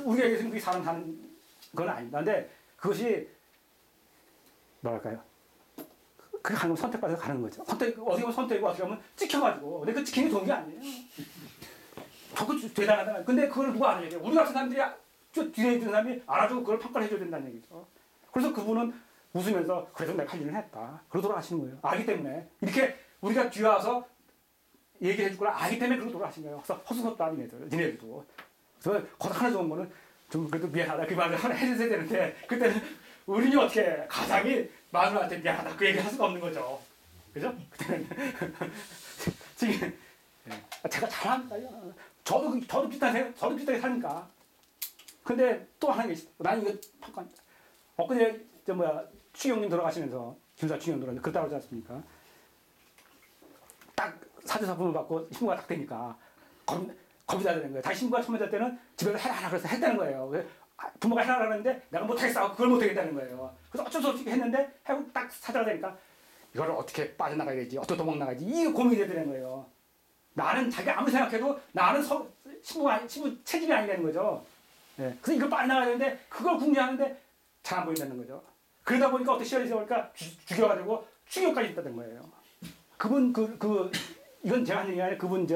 우리가 여기서 그게 사람 사는 건 아닙니다. 근데 그것이 뭐랄까요? 그게 가는 건 선택받아서 가는 거죠. 어떻게 보면 선택이고 어떻게 보면 찍혀가지고. 근데 그 찍히는 게 좋은 게 아니에요. 저거 대단하다. 근데 그걸 누가 알아야 돼요? 우리 같은 사람들이 저 뒤에 있는 사람이 알아주고 그걸 평가를 해줘야 된다는 얘기죠. 그래서 그분은 웃으면서 그래도 내가 할 일을 했다. 그러고 돌아가시는 거예요. 알기 때문에. 이렇게 우리가 뒤에 와서 얘기해 줄 걸 알기 때문에 그러고 돌아가신 거예요. 그래서 허수었다, 니네들도. 그래서 거기서 하나 좋은 거는 좀 그래도 미안하다. 그 말을 하나 해주셔야 되는데, 그때는 우리는 어떻게 가장이 마누라한테 미안하다. 그 얘기를 할 수가 없는 거죠. 그죠? 그때는. 지금, 제가 잘합니다. 저도 비슷하게 사니까. 근데 또 하나 게 있어. 나는 이거 평가합니다. 엊그제, 추경님 돌아가시면서, 김사 추경 돌아가시면서, 그랬다 그러지 않습니까? 딱 사주사품을 받고 신부가 딱 되니까 겁이 다 되는 거예요. 다시 신부가 처음에 될 때는 집에서 해라 그래서 했다는 거예요. 부모가 해라 그러는데 내가 못하겠어. 그걸 못하겠다는 거예요. 그래서 어쩔 수 없이 했는데 해고 딱 사주가 되니까 이거를 어떻게 빠져나가야 되지? 어떻게 도망나가야지? 이게 고민이 되는 거예요. 나는 자기가 아무리 생각해도 나는 신부 체질이 아니라는 거죠. 네. 그래서 이걸 빠져나가야 되는데 그걸 궁리하는데 잘 안 보인다는 거죠. 그러다 보니까 어떻게 시간이 세우니까 죽여가지고 추격까지 있다는 거예요. 그분 이건 제가 하는 얘기 아니라 그분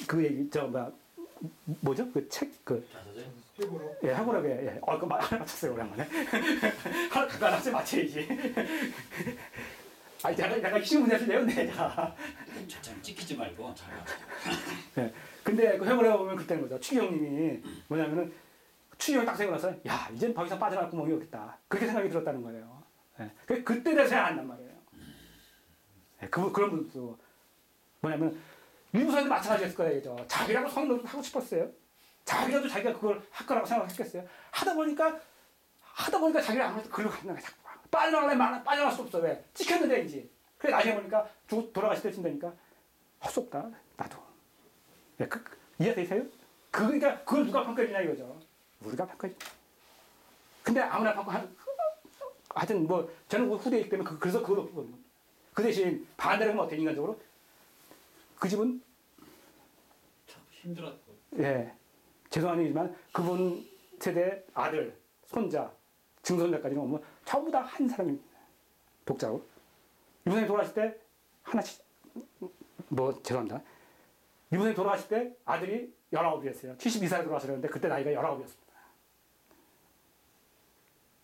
그 얘기 뭐죠? 그 책 해고록. 예, 해고록에 예. 그 하나 맞췄어요 오랜만에. 하나씩 맞춰야지. 아니 내가 신문에서 내었네 내가. 참 찍히지 말고 잘 맞춰. 예. 근데 그 해고록에 보면 그때는 거죠. 추경님이 뭐냐면은 추경이 딱 생각나서 야 이젠 더 이상 빠져나갈 구멍이 없겠다. 그렇게 생각이 들었다는 거예요. 예. 그때 대해서 안 한단 말이에요. 그런 분도 뭐냐면 일부사도 마찬가지였을 거예요. 자기라도 성인도 하고 싶었어요. 자기라도 자기가 그걸 할 거라고 생각했겠어요. 하다 보니까 자기가 아무래도 글로 간다. 자꾸 빠져나가려면 빠져나갈 수 없어. 왜? 찍혔는데 이제. 그래 나중에 보니까 돌아가실 때 친다니까 할 수 없다. 나도. 이해되세요? 그러니까 그걸 누가 평가해주냐 이거죠. 우리가 평가해주냐. 근데 아무나 하여튼 저는 후대이기 때문에 그래서 그걸 그 대신 반대로 하면 어때요, 인간적으로? 그 집은? 참 힘들었고. 예. 죄송한 얘기지만 그분 세대 아들, 손자, 증손자까지는 오면 전부 다 한 사람입니다. 독자고. 이분이 돌아가실 때 하나씩, 죄송합니다. 이분이 돌아가실 때 아들이 19이었어요. 72살에 돌아가셨는데 그때 나이가 19이었습니다.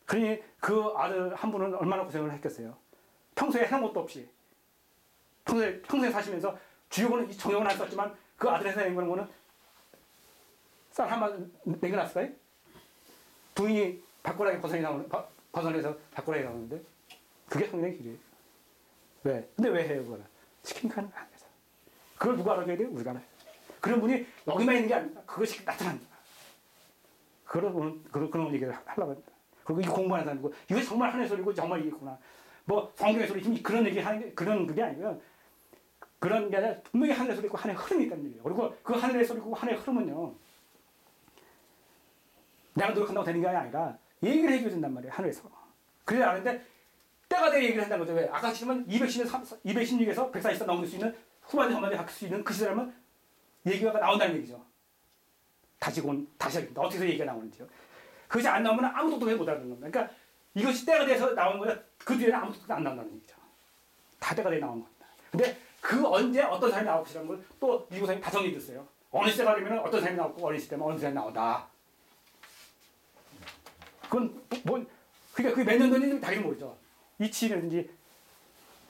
그러니 그 아들 한 분은 얼마나 고생을 했겠어요. 평소에 해놓은 것도 없이 평소에 사시면서 주역은 정역은 할 수 없지만 그 아들의 생각인 거는 쌀 한 번 내겨놨을까요? 부인이 밥꼬라기 벗어내서 밥꼬라기 나오는데 그게 성령의 길이에요. 왜? 근데 왜 해요 그거를? 시키니까 안 해서. 그걸 누가 알아줘야 돼요? 우리가 알아요. 그런 분이 여기만 있는 게 아닙니다. 그것이 나타납니다. 그런 얘기를 하려고 합니다. 그리고 이 공부하는 사람이고 이것이 정말 하나의 소리고 정말 이겠구나. 성경의 소리 지금 그런 얘기 하는 게 그런 그게 아니고요. 그런 게 아니라 분명히 하늘의 소리고 하늘의 흐름이 있다는 얘기예요. 그리고 그 하늘의 소리고 하늘의 흐름은요. 내가 노력한다고 되는 게 아니라 얘기를 해줘야 된단 말이에요. 하늘에서. 그래야 아는데 때가 돼야 얘기를 한다는 거죠. 왜? 아까 지금은 216에서 140사 넘을 수 있는 후반에 전반에 바뀔 수 있는 그 시절이면 얘기가 나온다는 얘기죠. 다시 하겠다. 어떻게 해서 얘기가 나오는지요. 그것이 안 나오면 아무도 못 알아듣는 겁니다. 그러니까 이것이 때가 돼서 나오는 거야. 그 뒤에는 아무도 안 나온다는 얘기죠. 다 때가 돼서 나오는 겁니다. 근데 그 언제 어떤 사람이 나올 것이라는 걸 또 미국 사람이 다 정리해줬어요. 어느 시대가 되면 어떤 사람이 나오고 어느 시대면 어느 사람이 나온다. 그건 그러니까 그게 몇 년 전인지 당연히 모르죠. 이치라든지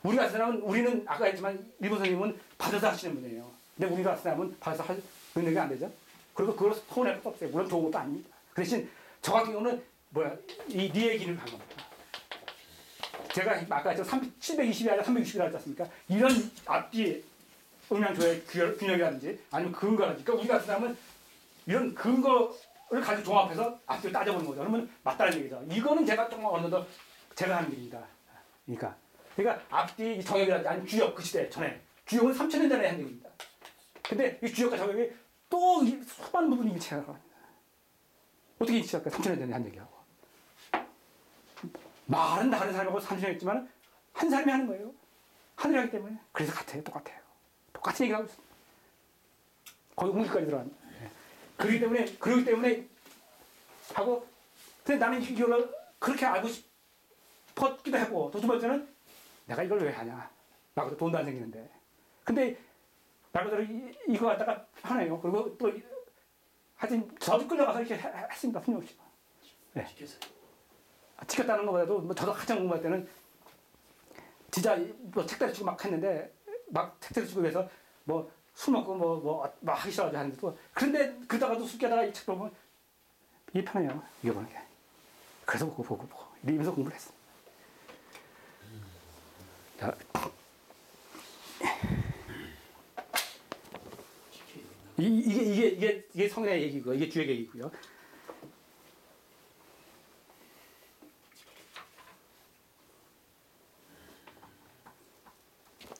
우리 같은 사람은 우리는 아까 했지만 일본 선생님은 받아서 하시는 분이에요. 근데 우리 같은 사람은 받아서 할 능력이 안 되죠. 그리고 그걸 서운할 것도 없어요. 물론 좋은 것도 아닙니다. 그 대신 저 같은 경우는 이 니의 길을 간 겁니다. 제가 아까 720이 아니라 360이라 했지 않습니까? 이런 앞뒤 음향조의 균형이라든지 아니면 근거라든지 그러니까 우리 같은 사람은 이런 근거를 가지고 종합해서 앞뒤를 따져보는 거죠. 그러면 맞다는 얘기죠. 이거는 제가 조금 어느 정도 제가 하는 일입니다. 그러니까 앞뒤 정역이라든지 아니면 주역 그 시대 전에 주역은 3000년 전에 한 얘기입니다. 근데 이 주역과 정역이 또 수많은 부분이 일치가 나갑니다. 어떻게 일치할까요? 3000년 전에 한 얘기하고. 말은 다른 사람하고 30년 했지만 한 사람이 하는 거예요. 하늘이 하기 때문에. 그래서 똑같아요. 똑같은 얘기를 하고 있습니다. 거의 공기까지 들어갑니다. 그러기 때문에 하고, 근데 나는 이걸 그렇게 알고 싶었기도 하고, 또 두 번째는 내가 이걸 왜 하냐. 나도 돈도 안 생기는데. 근데 말 그대로 이거 갖다가 하네요. 그리고 또 하여튼 저도 끌려가서 이렇게 했습니다. 풍요없이. 네. 지켰다는 것보다도 뭐 저도 한참 공부할 때는 진짜 뭐 책다리 치고 막 했는데 막 책다리 치고 해서 뭐 술 먹고 뭐 하기 싫어가지고 하는데 또 그런데 그러다가도 술 깨다가 이 책 보면 이게 편해요. 이거 보는 게. 그래서 보고 이러면서 공부를 했어. 자. 이게 성인의 얘기고 이게 주의 얘기고요.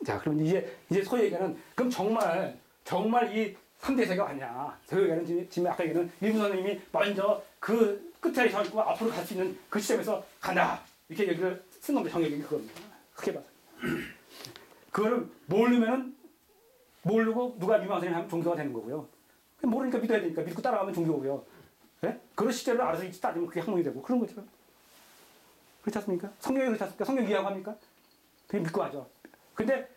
자, 그럼 이제 소위 얘기하는 그럼 정말 이 3대 세계가 아니야. 소위 얘기하는 지금 아까 얘기하는 일본 선생님이 먼저 그 끝에 서 있고 앞으로 갈 수 있는 그 시점에서 간다. 이렇게 얘기를 쓴 겁니다. 정얘기 그겁니다. 크게 봐서. 그거를 모르고 누가 유명 선생님 하면 종교가 되는 거고요. 모르니까 믿어야 되니까 믿고 따라가면 종교고요. 네? 그런 시제를 알아서 따지면 그게 학문이 되고 그런 거죠. 그렇지 않습니까? 성경이 그렇지 않습니까? 성경 이해하고 합니까? 그게 믿고 하죠. 근데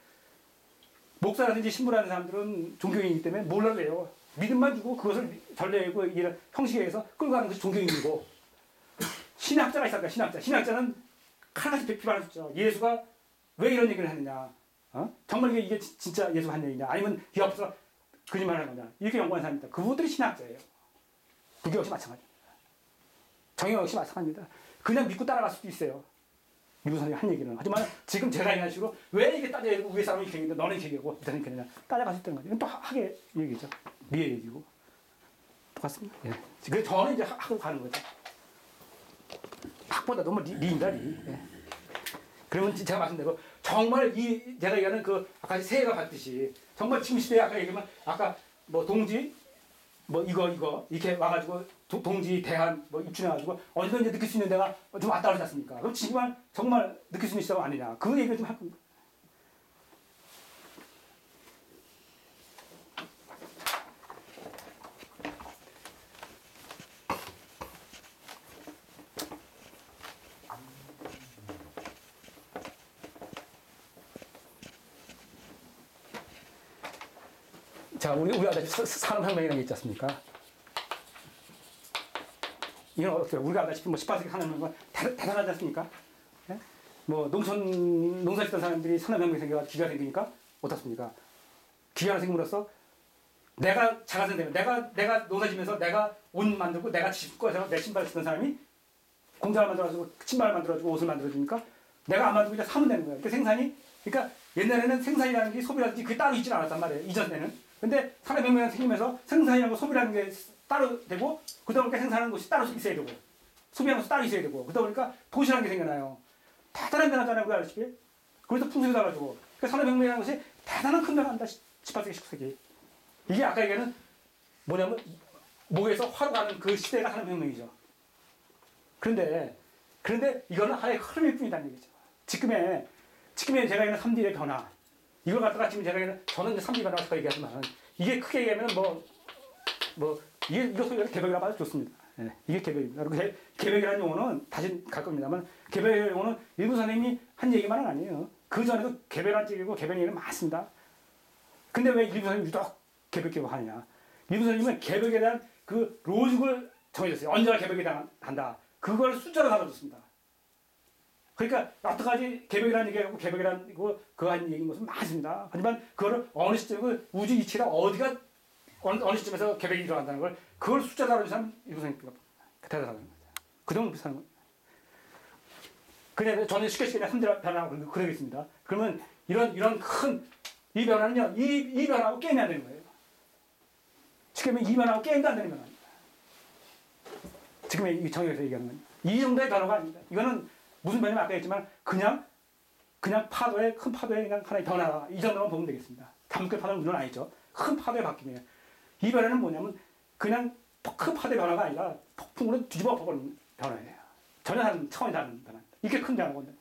목사라든지 신부라는 사람들은 종교인이기 때문에 몰라요. 믿음만 주고 그것을 전례고 이런 형식에 의해서 끌고 가는 것이 종교인이고 신학자가 있을까? 신학자는 칼같이 비판할 수 있죠. 예수가 왜 이런 얘기를 하느냐? 정말 이게 진짜 예수가 한 얘기냐? 아니면 뒤엎어서 거짓말하는 거냐? 이렇게 연구하는 사람입니다. 그분들이 신학자예요. 불교 역시 마찬가지입니다. 정영 역시 마찬가지입니다. 그냥 믿고 따라갈 수도 있어요. 미국 선생님이 한 얘기는. 하지만 지금 제가 이런 식으로 왜 이게 따져야 되고 위에 사람이 이렇게 얘기했는데 너는 이렇게 얘기하고 이 사람이 이렇게 했느냐. 따라갈 수 있다는 거죠. 이건 또 학의 얘기죠. 미의 얘기고. 똑같습니다. 예. 그래서 저는 이제 학으로 가는 거죠. 학보다도 뭐 리입니다, 리. 예. 그러면 제가 말씀드리고 정말 제가 얘기하는 그 아까 새해가 봤듯이 정말 지금 시대에 아까 얘기하면 아까 뭐 동지 뭐 이거 이렇게 와가지고 동지 대한 뭐 입춘해가지고 언제든지 느낄 수 있는 데가 좀 왔다 그러지 않습니까? 그럼 지금 정말 느낄 수 있는 시대가 아니냐? 그 얘기를 좀 할 겁니다. 자, 우리가 산업혁명이라는 게 있지 않습니까? 이건 어때요? 우리가 알다시피 뭐 18세기 산업혁명 대단하지 않습니까? 예? 뭐 농사 짓던 사람들이 산업혁명이 생겨가지고 기가 생기니까 어떻습니까? 기가가 생김으로써 내가 자가선 되면 내가 농사 지면서 내가 옷 만들고 내가 집 꺼서 내 신발을 쓰던 사람이 공장을 만들어가지고 신발을 만들어주고 옷을 만들어주니까 내가 안 만들고 이제 사면 되는 거예요. 그러니까 옛날에는 생산이라는 게 소비라든지 그게 따로 있지는 않았단 말이에요. 이전에는. 근데 산업혁명이 생기면서 생산이라고 소비라는 게 따로 되고 그러다 보니까 생산하는 것이 따로 있어야 되고 소비하는 것이 따로 있어야 되고 그러다 보니까 도시라는 게 생겨나요. 대단한 변화잖아요. 그 아시다시피. 그래서 풍속이 달라지고 그 산업혁명이라는 것이 대단한 큰 변화입니다. 18세기, 19세기. 이게 아까 얘기하는 뭐냐면 목에서 화로 가는 그 시대가 산업혁명이죠. 그런데 이거는 하나의 흐름일 뿐이라는 얘기죠. 지금의 제가 얘기하는 3D의 변화 이걸 갖다가 지금 제가 얘기하는 저는 이제 3D 변화를 얘기하지만 이게 크게 얘기하면 이거 소리가 개벽이라고 봐도 좋습니다. 예, 이게 개벽입니다. 그리고 개벽이라는 용어는 다시 갈 겁니다만 개벽의 용어는 일본 선생님이 한 얘기만은 아니에요. 그 전에도 개벽이라는 얘기고 개벽 얘기는 많습니다. 근데 왜 일본 선생님이 유독 개벽 하느냐? 일본 선생님은 개벽에 대한 그 로직을 정해줬어요. 언제나 개벽에 한다. 그걸 숫자로 달아줬습니다. 그러니까 여태까지 개벽이라는 얘기하고 개벽이라는 그거 한 얘기인 것은 많습니다. 하지만 그거를 어느 시점에 우주 이치가 어디가 어느 시점에서 개벽이 일어난다는 걸 그걸 숫자로 달아준 사람 일본 선생님께서 대단하다는 거죠. 그 정도 비슷한 거예요. 그냥 저는 쉽게 3대 변화라고 그러겠습니다. 그러면 이런 큰 이 변화는요, 이 변화하고 게임이 안 되는 거예요. 지금 이 변화하고 게임도 안 되는 변화입니다. 지금 이 정의에서 얘기하는 건 이 정도의 변화가 아닙니다. 이거는 무슨 변화는 아까 했지만 그냥 파도의 큰 파도의 그냥 하나의 변화 이 정도만 보면 되겠습니다. 다목적 파도는 물론 아니죠. 큰 파도의 바뀜이에요. 이 변화는 뭐냐면 그냥 큰 파도의 변화가 아니라 폭풍으로 뒤집어 버리는 변화예요. 전혀 차원이 다른 변화입니다. 이게 큰 변화거든요.